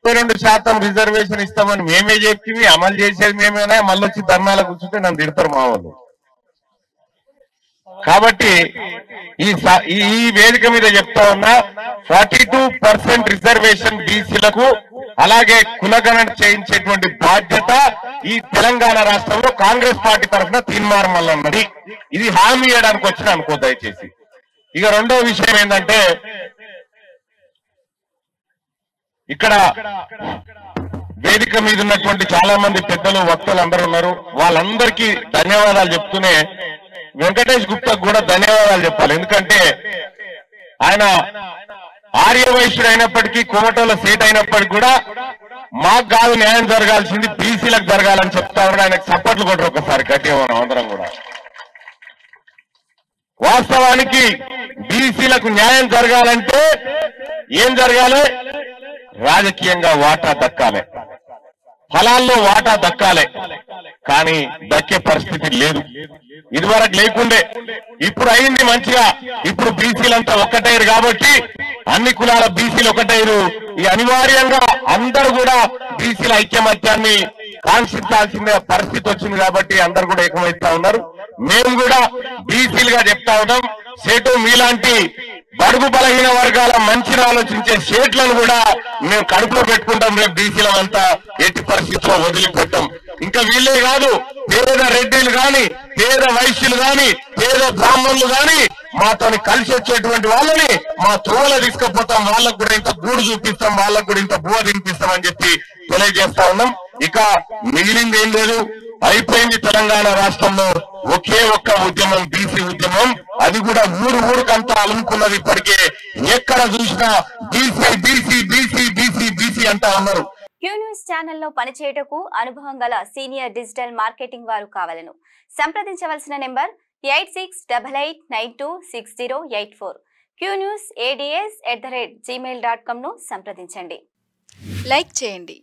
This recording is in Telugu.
52% రిజర్వేషన్ ఇస్తామని మేమే చెప్తే అమలు చేసేది మేమేనా మళ్ళీ వచ్చి ధర్నాల కూర్చుంటే నన్ను తిడతారు మా వాళ్ళు. కాబట్టి ఈ వేదిక మీద చెప్తా ఉన్నా 42% రిజర్వేషన్ బీసీలకు అలాగే కులగణన చేయించేటువంటి బాధ్యత ఈ తెలంగాణ రాష్ట్రంలో కాంగ్రెస్ పార్టీ తరఫున తీర్మానం వల్ల ఉన్నది. ఇది హామీ ఇవ్వడానికి వచ్చిన అనుకో దయచేసి. ఇక రెండో విషయం ఏంటంటే ఇక్కడ వేదిక మీద ఉన్నటువంటి చాలా మంది పెద్దలు వక్తలు అందరూ ఉన్నారు. వాళ్ళందరికీ ధన్యవాదాలు చెప్తూనే వెంకటేష్ గుప్తా కూడా ధన్యవాదాలు చెప్పాలి. ఎందుకంటే ఆయన ఆర్యవైశ్యుడు అయినప్పటికీ కోమటోల సేట్ అయినప్పటికీ కూడా మాకు కాదు న్యాయం జరగాల్సింది బీసీలకు జరగాలని చెప్తా ఉన్నాడు. ఆయనకు సపోర్ట్లు కొట్టరు ఒకసారి గట్టిగా మనం అందరం కూడా. వాస్తవానికి బీసీలకు న్యాయం జరగాలంటే ఏం జరగాలి? రాజకీయంగా వాటా దక్కాలి, ఫలాల్లో వాటా దక్కాలి. కానీ దక్కే పరిస్థితి లేదు. ఇదివరకు లేకుండే, ఇప్పుడు అయింది మంచిగా. ఇప్పుడు బీసీలంతా ఒక్కటైరు కాబట్టి అన్ని కులాల బీసీలు ఒకటైరు. ఈ అనివార్యంగా అందరూ కూడా బీసీల ఐక్యమత్యాన్ని కాంక్షించాల్సిన పరిస్థితి వచ్చింది కాబట్టి అందరూ కూడా ఏకమైతా ఉన్నారు. మేము కూడా బీసీలుగా చెప్తా ఉన్నాం, సేటు మీలాంటి బడుగు బలహీన వర్గాల మంచిని ఆలోచించే సేట్లను కూడా మేము కడుపులో పెట్టుకుంటాం. రేపు బీసీలంతా ఎట్టి పరిస్థితుల్లో వదిలిపెట్టాం. ఇంకా వీళ్ళే కాదు, పేద రెడ్డిలు గాని, పేద వైశ్యులు గాని, పేద బ్రాహ్మణులు గాని మాతో కలిసి వచ్చేటువంటి వాళ్ళని మా తోవల తీసుకుపోతాం. వాళ్ళకు కూడా ఇంత గూడు చూపిస్తాం, వాళ్ళకు కూడా ఇంత బువ తినిపిస్తాం అని చెప్పి తెలియజేస్తా ఉన్నాం. ఇక మిగిలింది ఏం లేదు, అయిపోయింది. తెలంగాణ రాష్ట్రంలో ఒకే ఒక్క ఉద్యమం, బీసీ ఉద్యమం. అది కూడా ఊరుకంతా అలుముకున్నది. ఇప్పటికే ఎక్కడ చూసినా BC BC BC BC BC అంటా ఉన్నారు. క్యూ న్యూస్ ఛానల్లో పనిచేయటకు అనుభవం గల సీనియర్ డిజిటల్ మార్కెటింగ్ వారు కావాలను సంప్రదించవలసిన నెంబర్ 8688926084. qnewsads@gmail.com ను సంప్రదించండి. లైక్ చేయండి,